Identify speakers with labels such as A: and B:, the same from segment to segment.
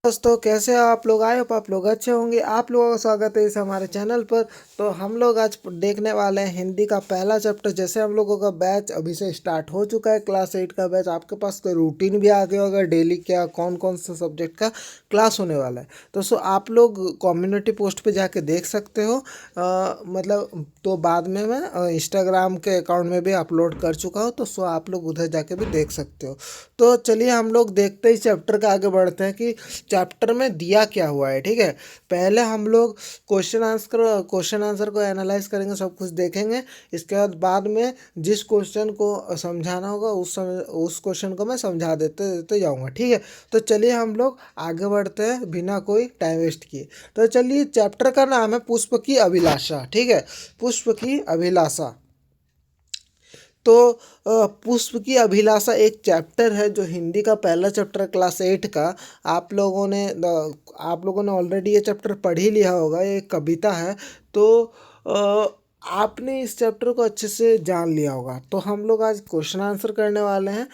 A: दोस्तों कैसे हो आप लोग। आए हो आप लोग अच्छे होंगे। आप लोगों का स्वागत है इस हमारे चैनल पर। तो हम लोग आज देखने वाले हैं हिंदी का पहला चैप्टर। जैसे हम लोगों का बैच अभी से स्टार्ट हो चुका है, क्लास 8 का बैच। आपके पास कोई रूटीन भी आ गया होगा डेली क्या कौन कौन से सब्जेक्ट का क्लास होने वाला है। तो आप लोग कम्युनिटी पोस्ट पे जाके देख सकते हो। मतलब तो बाद में मैं इंस्टाग्राम के अकाउंट में भी अपलोड कर चुका हूँ, तो आप लोग उधर जाके भी देख सकते हो। तो चलिए हम लोग देखते ही चैप्टर का आगे बढ़ते हैं कि चैप्टर में दिया क्या हुआ है। ठीक है, पहले हम लोग क्वेश्चन आंसर को एनालाइज करेंगे, सब कुछ देखेंगे। इसके बाद में जिस क्वेश्चन को समझाना होगा उस क्वेश्चन को मैं समझा देते देते जाऊंगा। ठीक है, तो चलिए हम लोग आगे बढ़ते हैं बिना कोई टाइम वेस्ट किए। तो चलिए, चैप्टर का नाम है पुष्प की अभिलाषा। ठीक है, पुष्प की अभिलाषा। तो पुष्प की अभिलाषा एक चैप्टर है जो हिंदी का पहला चैप्टर है क्लास 8 का। आप लोगों ने ऑलरेडी ये चैप्टर पढ़ ही लिया होगा। ये एक कविता है। तो आपने इस चैप्टर को अच्छे से जान लिया होगा। तो हम लोग आज क्वेश्चन आंसर करने वाले हैं,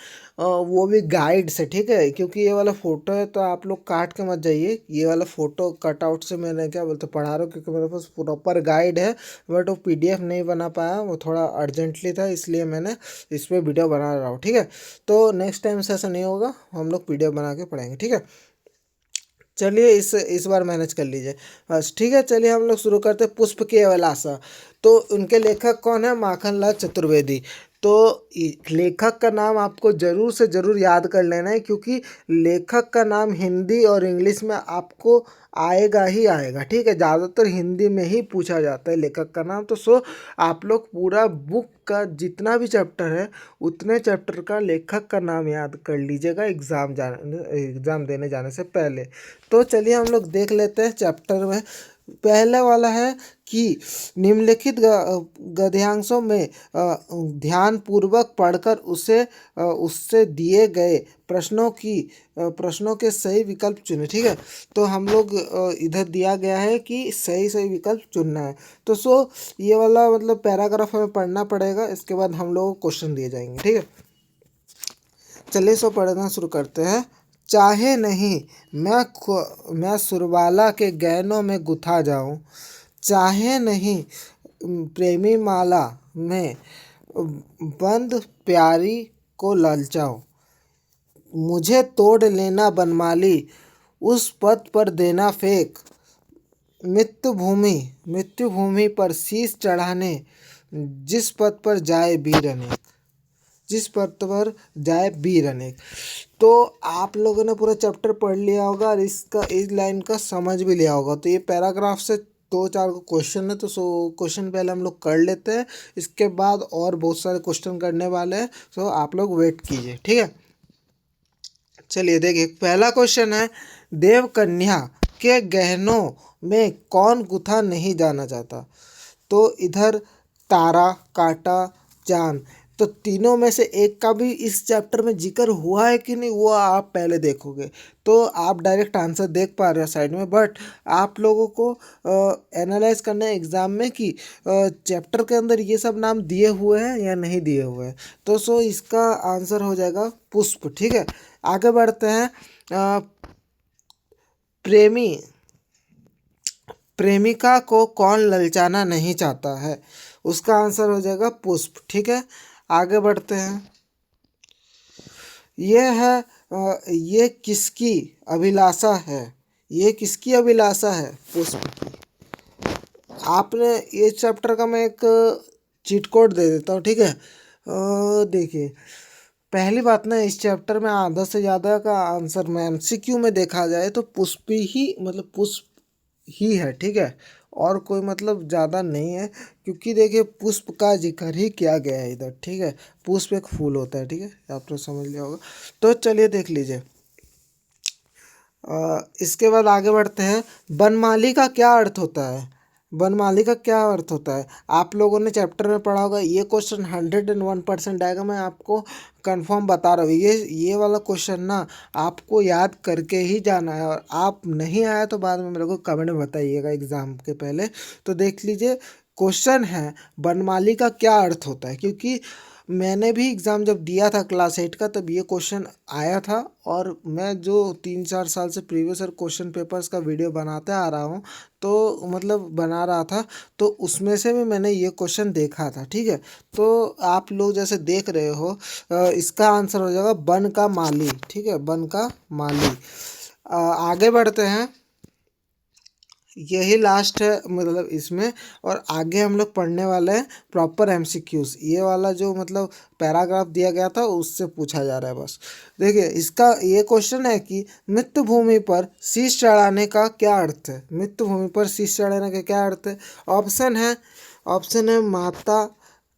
A: वो भी गाइड से। ठीक है, क्योंकि ये वाला फ़ोटो है तो आप लोग काट के मत जाइए। ये वाला फ़ोटो कटआउट से मैंने क्या बोलते पढ़ा रहा हूँ, क्योंकि मेरे पास प्रॉपर गाइड है बट वो PDF नहीं बना पाया, वो थोड़ा अर्जेंटली था, इसलिए मैंने इस पर वीडियो बना रहा हूँ। ठीक है, तो नेक्स्ट टाइम से ऐसा नहीं होगा, हम लोग PDF बना के पढ़ेंगे। ठीक है, चलिए इस बार मैनेज कर लीजिए बस। ठीक है, चलिए हम लोग शुरू करते हैं। पुष्प की अभिलाषा। तो उनके लेखक कौन है? माखनलाल चतुर्वेदी। तो लेखक का नाम आपको ज़रूर से ज़रूर याद कर लेना है, क्योंकि लेखक का नाम हिंदी और इंग्लिश में आपको आएगा ही आएगा। ठीक है, ज़्यादातर हिंदी में ही पूछा जाता है लेखक का नाम। तो आप लोग पूरा बुक का जितना भी चैप्टर है उतने चैप्टर का लेखक का नाम याद कर लीजिएगा एग्ज़ाम देने जाने से पहले। तो चलिए हम लोग देख लेते हैं चैप्टर में। पहला वाला है कि निम्नलिखित गद्यांशों में ध्यान पूर्वक पढ़कर उससे दिए गए प्रश्नों के सही विकल्प चुने। ठीक है, तो हम लोग इधर दिया गया है कि सही सही विकल्प चुनना है। तो ये वाला मतलब पैराग्राफ हमें पढ़ना पड़ेगा, इसके बाद हम लोग क्वेश्चन दिए जाएंगे। ठीक है, चलिए पढ़ना शुरू करते हैं। चाहे नहीं मैं सुरबाला के गहनों में गुथा जाऊं, चाहे नहीं प्रेमी माला में बंद प्यारी को ललचाऊं, मुझे तोड़ लेना बनमाली उस पद पर देना फेंक, मृत्यु भूमि पर शीश चढ़ाने जिस पद पर जाए वीर अनेक, जिस पद पर जाए वीर अनेक। तो आप लोगों ने पूरा चैप्टर पढ़ लिया होगा और इस लाइन का समझ भी लिया होगा। तो ये पैराग्राफ से 2-4 क्वेश्चन है, तो क्वेश्चन पहले हम लोग कर लेते हैं, इसके बाद और बहुत सारे क्वेश्चन करने वाले हैं। तो आप लोग वेट कीजिए। ठीक है, चलिए देखिए, पहला क्वेश्चन है, देव कन्या के गहनों में कौन गुथा नहीं जाना चाहता? तो इधर तारा, कांटा, चांद, तो तीनों में से एक का भी इस चैप्टर में जिक्र हुआ है कि नहीं वो आप पहले देखोगे। तो आप डायरेक्ट आंसर देख पा रहे हो साइड में, बट आप लोगों को एनालाइज करना है एग्ज़ाम में कि चैप्टर के अंदर ये सब नाम दिए हुए हैं या नहीं दिए हुए हैं। तो इसका आंसर हो जाएगा पुष्प। ठीक है, आगे बढ़ते हैं। प्रेमी प्रेमिका को कौन ललचाना नहीं चाहता है? उसका आंसर हो जाएगा पुष्प। ठीक है, आगे बढ़ते हैं। ये किसकी अभिलाषा है? ये किसकी अभिलाषा है? पुष्प की। आपने ये चैप्टर का मैं एक चीट कोड दे देता हूँ। ठीक है, देखिए, पहली बात ना, इस चैप्टर में आधा से ज़्यादा का आंसर में MCQ में देखा जाए तो पुष्प ही है। ठीक है, और कोई मतलब ज़्यादा नहीं है, क्योंकि देखिए पुष्प का जिक्र ही किया गया है इधर। ठीक है, पुष्प एक फूल होता है। ठीक है, आप तो समझ लिया होगा। तो चलिए देख लीजिए, इसके बाद आगे बढ़ते हैं। बनमाली का क्या अर्थ होता है? बनमाली का क्या अर्थ होता है? आप लोगों ने चैप्टर में पढ़ा होगा। ये क्वेश्चन 101% आएगा, मैं आपको कंफर्म बता रहा हूँ। ये वाला क्वेश्चन ना आपको याद करके ही जाना है, और आप नहीं आया तो बाद में मेरे को कमेंट में बताइएगा एग्ज़ाम के पहले। तो देख लीजिए, क्वेश्चन है बनमाली का क्या अर्थ होता है, क्योंकि मैंने भी एग्ज़ाम जब दिया था क्लास 8 का तब ये क्वेश्चन आया था, और मैं जो 3-4 साल से प्रीवियस ईयर क्वेश्चन पेपर्स का वीडियो बनाते आ रहा हूँ, तो मतलब बना रहा था, तो उसमें से भी मैंने ये क्वेश्चन देखा था। ठीक है, तो आप लोग जैसे देख रहे हो, इसका आंसर हो जाएगा वन का माली। ठीक है, वन का माली। आगे बढ़ते हैं, यही लास्ट है मतलब इसमें, और आगे हम लोग पढ़ने वाले हैं प्रॉपर एमसीक्यूज। ये वाला जो मतलब पैराग्राफ दिया गया था उससे पूछा जा रहा है बस। देखिए, इसका ये क्वेश्चन है कि मृत्यु भूमि पर शीश चढ़ाने का क्या अर्थ है। मृत्यु भूमि पर शीश चढ़ाने का क्या अर्थ है। ऑप्शन है माता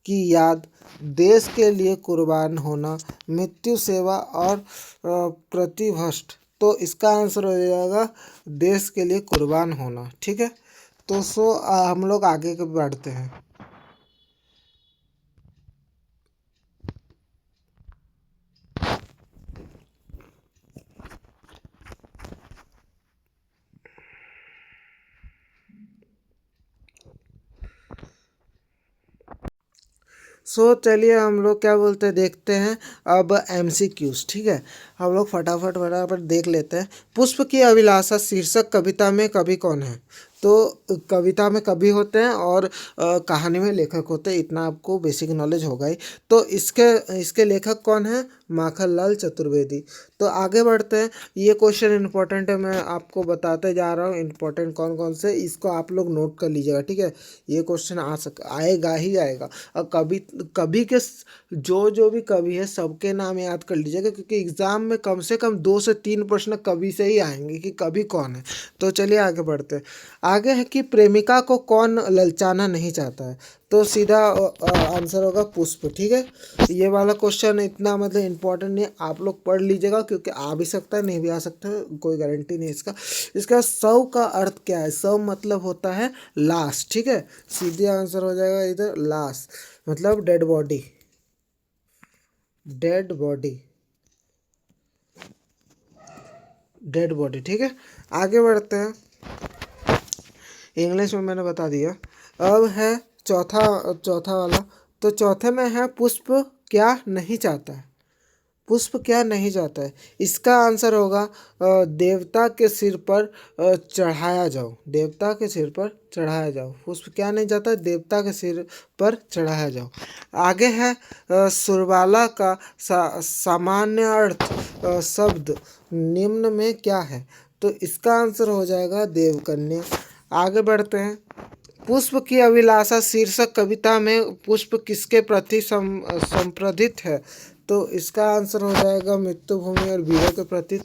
A: की याद, देश के लिए कुर्बान होना, मृत्यु सेवा और प्रतिभष्ट। तो इसका आंसर हो जाएगा देश के लिए कुर्बान होना। ठीक है, तो हम लोग आगे के बढ़ते हैं। चलिए हम लोग क्या बोलते हैं देखते हैं अब एमसीक्यूज। ठीक है, हम लोग फटाफट फटाफट देख लेते हैं। पुष्प की अभिलाषा शीर्षक कविता में कवि कौन है। तो कविता में कवि होते हैं और कहानी में लेखक होते हैं, इतना आपको बेसिक नॉलेज होगा ही। तो इसके इसके लेखक कौन है, माखनलाल चतुर्वेदी। तो आगे बढ़ते हैं, ये क्वेश्चन इंपॉर्टेंट है, मैं आपको बताते जा रहा हूँ इंपॉर्टेंट कौन कौन से, इसको आप लोग नोट कर लीजिएगा। ठीक है, ये क्वेश्चन आएगा ही आएगा। और कवि के जो जो भी कवि है सबके नाम याद कर लीजिएगा, क्योंकि एग्जाम में कम से कम 2 से 3 प्रश्न कवि से ही आएंगे कि कवि कौन है। तो चलिए आगे बढ़ते हैं। आगे है कि प्रेमिका को कौन ललचाना नहीं चाहता है। तो सीधा आंसर होगा पुष्प। ठीक है, ये वाला क्वेश्चन इतना मतलब इम्पोर्टेंट नहीं है, आप लोग पढ़ लीजिएगा, क्योंकि आ भी सकता है नहीं भी आ सकता है, कोई गारंटी नहीं इसका। इसका शव का अर्थ क्या है। शव मतलब होता है लाश। ठीक है, सीधे आंसर हो जाएगा इधर लाश, मतलब dead body. Dead body, dead body. ठीक है, आगे बढ़ते हैं। इंग्लिश में मैंने बता दिया। अब है चौथा चौथा वाला। तो चौथे में है पुष्प क्या नहीं चाहता है। पुष्प क्या नहीं चाहता है, इसका आंसर होगा देवता के सिर पर चढ़ाया जाओ। देवता के सिर पर चढ़ाया जाओ। पुष्प क्या नहीं चाहता, देवता के सिर पर चढ़ाया जाओ। आगे है सुरबाला का सामान्य अर्थ शब्द निम्न में क्या है। तो इसका आंसर हो जाएगा देवकन्या। आगे बढ़ते हैं। पुष्प की अभिलाषा शीर्षक कविता में पुष्प किसके प्रति संप्रदित है। तो इसका आंसर हो जाएगा मृत्यु भूमि और वीरों के प्रति।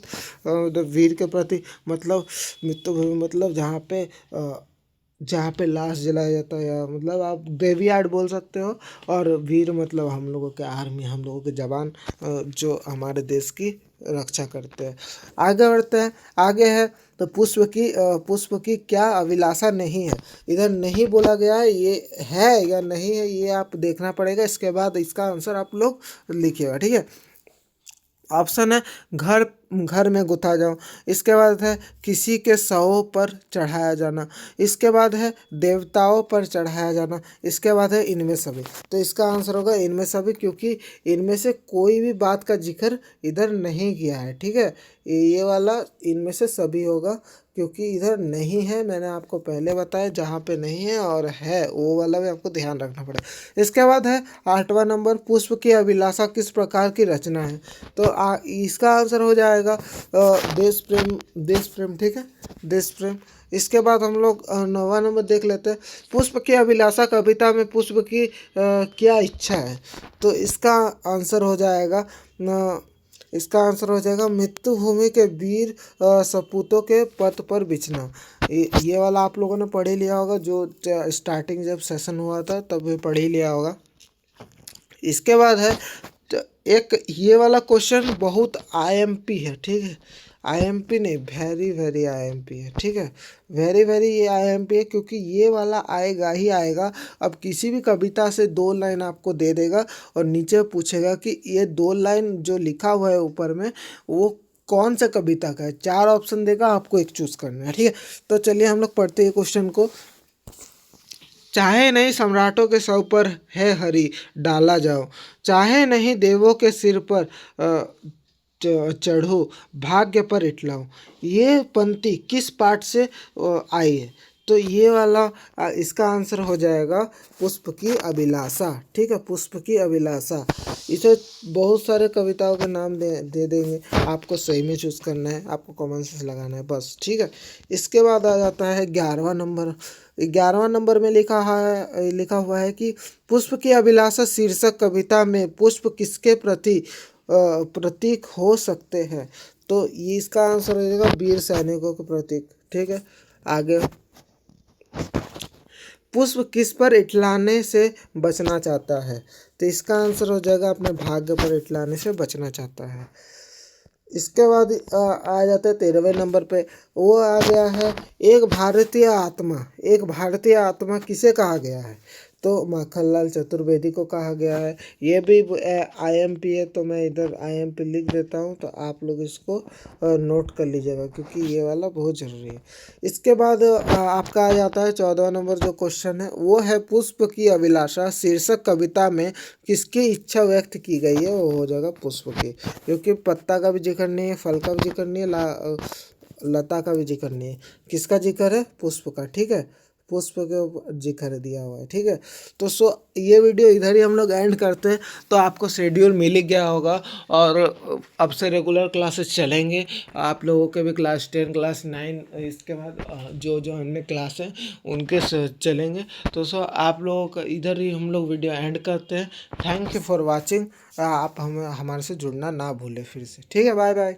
A: वीर के प्रति मतलब मृत्यु भूमि मतलब जहाँ पे लाश जलाया जाता है, या मतलब आप ग्रेवयार्ड बोल सकते हो। और वीर मतलब हम लोगों के आर्मी, हम लोगों के जवान जो हमारे देश की रक्षा करते हैं। आगे बढ़ते हैं। आगे है तो पुष्प की क्या अभिलाषा नहीं है। इधर नहीं बोला गया है, ये है या नहीं है ये आप देखना पड़ेगा, इसके बाद इसका आंसर आप लोग लिखिएगा। ठीक है, ऑप्शन है घर घर में गुथा जाओ। इसके बाद है किसी के शवों पर चढ़ाया जाना। इसके बाद है देवताओं पर चढ़ाया जाना। इसके बाद है इनमें सभी। तो इसका आंसर होगा इनमें सभी, क्योंकि इनमें से कोई भी बात का जिक्र इधर नहीं किया है। ठीक है, ये वाला इनमें से सभी होगा, क्योंकि इधर नहीं है, मैंने आपको पहले बताया जहाँ पे नहीं है, और है वो वाला भी आपको ध्यान रखना पड़ेगा। इसके बाद है 8वां नंबर, पुष्प की अभिलाषा किस प्रकार की रचना है। तो इसका आंसर हो जाएगा देश प्रेम। देश प्रेम, ठीक है, देश प्रेम। इसके बाद हम लोग 9वां नंबर देख लेते हैं। पुष्प की अभिलाषा कविता में पुष्प की क्या इच्छा है। तो इसका आंसर हो जाएगा मृत्यु भूमि के वीर सपूतों के पथ पर बिछना। ये वाला आप लोगों ने पढ़ ही लिया होगा, जो स्टार्टिंग जब सेशन हुआ था तब भी पढ़ ही लिया होगा। इसके बाद है एक ये वाला क्वेश्चन बहुत आईएमपी है। ठीक है, आईएमपी नहीं, वेरी वेरी आईएमपी है। ठीक है, वेरी वेरी ये आईएमपी है, क्योंकि ये वाला आएगा ही आएगा। अब किसी भी कविता से 2 लाइन आपको दे देगा और नीचे पूछेगा कि ये 2 लाइन जो लिखा हुआ है ऊपर में वो कौन सा कविता का है। 4 ऑप्शन देगा, आपको एक चूज करना है। ठीक है, तो चलिए हम लोग पढ़ते हैं क्वेश्चन को। चाहे नहीं सम्राटों के सौ पर है हरि डाला जाओ, चाहे नहीं देवों के सिर पर चढ़ो भाग्य पर इटलाओ। ये पंक्ति किस पाठ से आई है? तो ये वाला इसका आंसर हो जाएगा पुष्प की अभिलाषा। ठीक है, पुष्प की अभिलाषा। इसे बहुत सारे कविताओं के नाम दे देंगे, आपको सही में चूज करना है, आपको कॉमन सेंस लगाना है बस। ठीक है, इसके बाद आ जाता है 11वां नंबर। 11वां नंबर में लिखा हुआ है कि पुष्प की अभिलाषा शीर्षक कविता में पुष्प किसके प्रतीक हो सकते हैं? तो ये इसका आंसर हो जाएगा वीर सैनिकों के प्रतीक। ठीक है, आगे पुष्प किस पर इटलाने से बचना चाहता है? तो इसका आंसर हो जाएगा अपने भाग्य पर इटलाने से बचना चाहता है। इसके बाद आ जाता है 13वें नंबर पे, वो आ गया है एक भारतीय आत्मा। एक भारतीय आत्मा किसे कहा गया है? तो माखनलाल चतुर्वेदी को कहा गया है। ये भी IMP है, तो मैं इधर IMP लिख देता हूँ, तो आप लोग इसको नोट कर लीजिएगा क्योंकि ये वाला बहुत ज़रूरी है। इसके बाद आपका आ जाता है 14वां नंबर। जो क्वेश्चन है वो है पुष्प की अभिलाषा शीर्षक कविता में किसकी इच्छा व्यक्त की गई है? वो हो जाएगा पुष्प की, क्योंकि पत्ता का भी जिक्र नहीं है, फल का भी जिक्र नहीं है, लता का भी जिक्र नहीं है। किसका जिक्र है? पुष्प का। ठीक है, पुष्प के ऊपर जिक्र दिया हुआ है। ठीक है, तो ये वीडियो इधर ही हम लोग एंड करते हैं। तो आपको शेड्यूल मिल ही गया होगा और अब से रेगुलर क्लासेस चलेंगे आप लोगों के भी, क्लास 10 क्लास 9 इसके बाद जो जो अन्य क्लास हैं उनके चलेंगे। तो आप लोगों का इधर ही हम लोग वीडियो एंड करते हैं। Thank you for watching. आप हमारे से जुड़ना ना भूलें फिर से। ठीक है, बाय बाय।